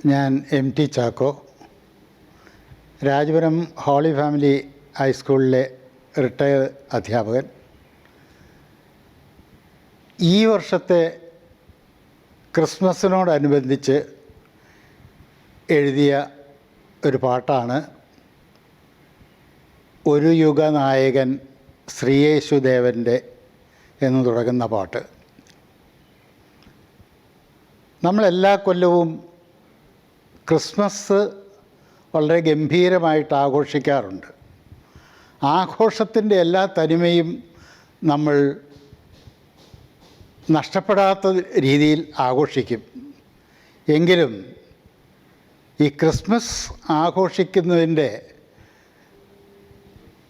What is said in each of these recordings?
ഞാൻ MT Chacko, Rajapuram holy family ഹൈസ്കൂളിലെ retired അധ്യാപകൻ. ഈ വർഷത്തെ ക്രിസ്മസിനോടനുബന്ധിച്ച് എഴുതിയ ഒരു പാട്ടാണ് ഒരു യുഗനായകൻ ശ്രീയേശുദേവൻ്റെ എന്ന് തുടങ്ങുന്ന പാട്ട്. നമ്മളെല്ലാ കൊല്ലവും ക്രിസ്മസ് വളരെ ഗംഭീരമായിട്ട് ആഘോഷിക്കാറുണ്ട്. ആഘോഷത്തിൻ്റെ എല്ലാ തനിമയും നമ്മൾ നഷ്ടപ്പെടാത്ത രീതിയിൽ ആഘോഷിക്കും. എങ്കിലും ഈ ക്രിസ്മസ് ആഘോഷിക്കുന്നതിൻ്റെ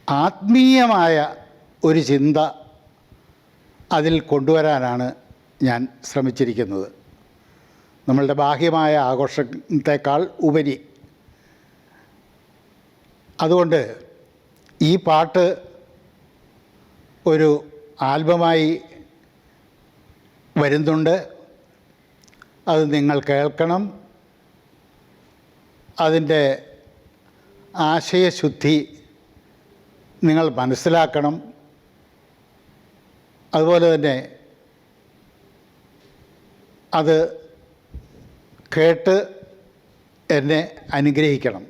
ആത്മീയമായ ഒരു ചിന്ത അതിൽ കൊണ്ടുവരാനാണ് ഞാൻ ശ്രമിച്ചിരിക്കുന്നത്. നമ്മളുടെ ബാഹ്യമായ ആഘോഷത്തെക്കാൾ ഉപരി. അതുകൊണ്ട് ഈ പാട്ട് ഒരു ആൽബമായി വരുന്നുണ്ട്. അത് നിങ്ങൾ കേൾക്കണം. അതിൻ്റെ ആശയശുദ്ധി നിങ്ങൾ മനസ്സിലാക്കണം. അതുപോലെ തന്നെ അത് കേട്ട് എന്നെ അനുഗ്രഹിക്കണം.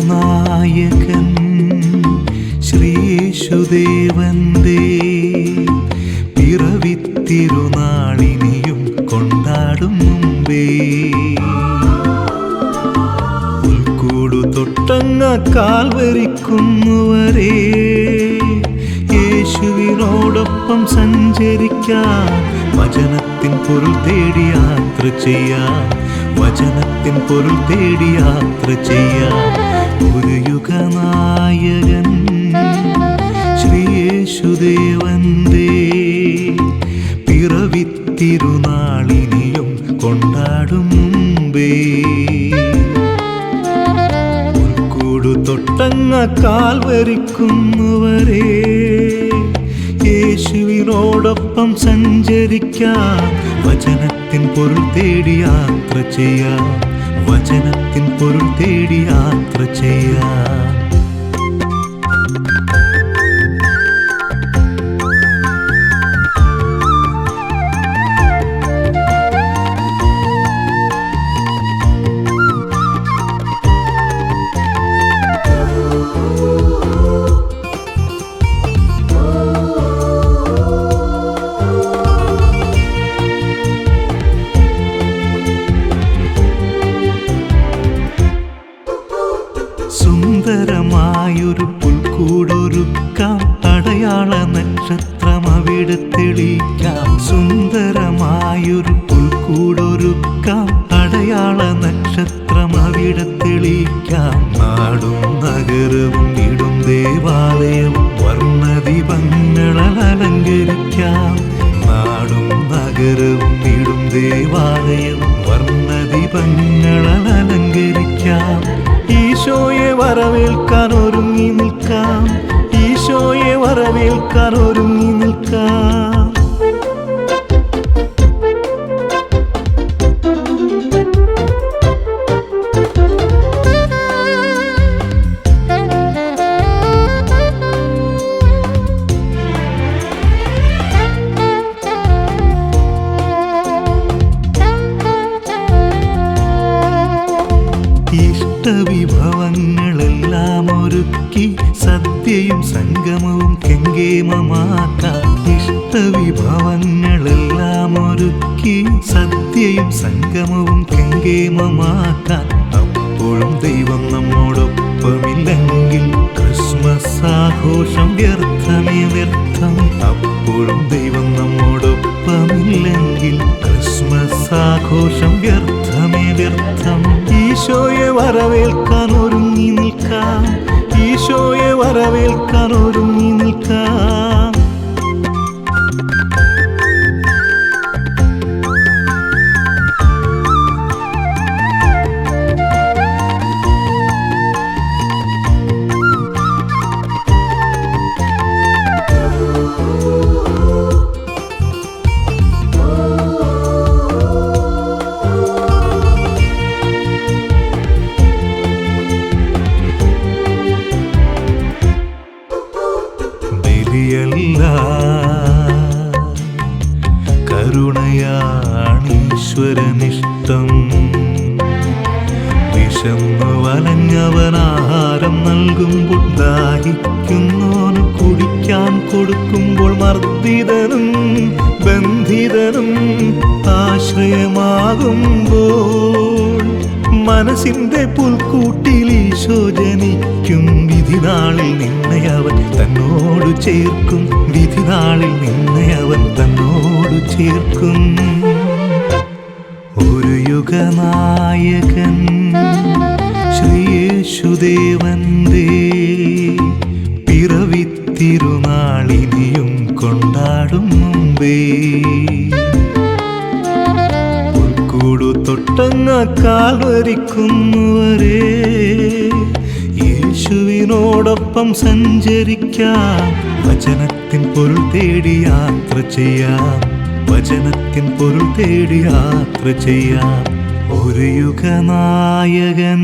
നായകൻ ശ്രീയേശുദേവന്റെ പിറവിത്തിരുനാളിനിയും കൊണ്ടാടും മുമ്പേ പുൽക്കൂടു തൊട്ടങ്ങ കാൽവരിക്കുന്നുവരെ യേശുവിനോടൊപ്പം സഞ്ചരിക്കാൻ വചനത്തിൻ പൊരുൾ തേടി യാത്ര ചെയ്യാൻ വചനത്തിൻ പൊരുൾ തേടി യാത്ര ചെയ്യാൻ ഒരു യുഗനായകൻ ശ്രീയേശുദേവന്റെ പിറവിത്തിരുനാളിനിയും കൊണ്ടാടും മുമ്പേ പുൽക്കൂടു തൊട്ടങ്ങ കാൽവരിക്കുന്നുവരെ യേശുവിനോടൊപ്പം സഞ്ചരിക്കാൻ വചനത്തിൻ പൊരുൾ തേടി യാത്ര ചെയ്യാം വചനത്തിൻ പൊരുൾ തേടി യാത്ര ചെയ്യാം. സുന്ദരമായൊരു പുൽക്കൂടൊരുക്കാം, അടയാള നക്ഷത്രം അവിടെ തെളിയിക്കാം. സുന്ദരമായൊരു പുൽക്കൂടൊരുക്കാം, അടയാള നക്ഷത്രം അവിടെ തെളിയിക്കാം. നാടും നഗരവും ഇടും ദേവാലയവും വർണ്ണദീപങ്ങളാൽ അലങ്കരിക്കാം. നാടും നഗരവും ഇടും ദേവാലയവും വർണ്ണദീപങ്ങളാൽ അലങ്കരിക്കാം. ഈശോയെ വരവേൽക്കാൻ ഒരുങ്ങി നിൽക്കാം, ഈശോയെ വരവേൽക്കാൻ ഒരുങ്ങി നിൽക്കാം. ഇഷ്ടവിഭവങ്ങളെല്ലാം ഒരുക്കി സദ്യയും സംഗമവും കെങ്കേമമാക്കാം. ഇഷ്ടവിഭവങ്ങളെല്ലാം ഒരുക്കി സദ്യയും സംഗമവും കെങ്കേമമാക്കാൻ. അപ്പോഴും ദൈവം നമ്മോടൊപ്പമില്ലെങ്കിൽ ക്രിസ്മസ് ആഘോഷം വ്യർത്ഥമേ വ്യർത്ഥം. അപ്പോഴും ദൈവം നമ്മോടൊപ്പമില്ലെങ്കിൽ ക്രിസ്മസ് ആഘോഷം വ്യർത്ഥമേ വ്യർത്ഥം. ഈശോയെ വരവേൽക്കാൻ ഒരുങ്ങി നിൽക്കാം, ഈശോയെ വരവേൽക്കാൻ ഒരുങ്ങി നിൽക്കാം. ബലിയല്ല കരുണയാണീശ്വരനിഷ്ടം. വിശന്നു വലഞ്ഞവനാഹാരം നൽകുമ്പോൾ ദാഹിക്കുന്നോന് കുടിക്കാൻ കൊടുക്കുമ്പോൾ മർദ്ദിതനും ബന്ധിതനും ആശ്രയമാകുമ്പോൾ മനസ്സിന്റെ പുൽക്കൂട്ടിൽ ഈശോ ജനിക്കും. വിധിനാളിൽ നിന്നെ അവൻ തന്നോട് ചേർക്കും. വിധിനാളിൽ നിന്നെ അവൻ തന്നോട് ചേർക്കും. ഒരു യുഗനായകൻ ശ്രീയേശുദേവന്റെ പിറവിത്തിരുനാളിനിയും കൊണ്ടാടും മുമ്പേ കൂടു തൊട്ടങ്ങ കാൽവരിക്കുന്നുവരെ യേശുവിനോടൊപ്പം സഞ്ചരിക്കാം. വചനത്തിൻ പൊരുൾ തേടി യാത്ര ചെയ്യാം. വചനത്തിൻ പൊരുൾ തേടി യാത്ര ചെയ്യാം. ഒരു യുഗനായകൻ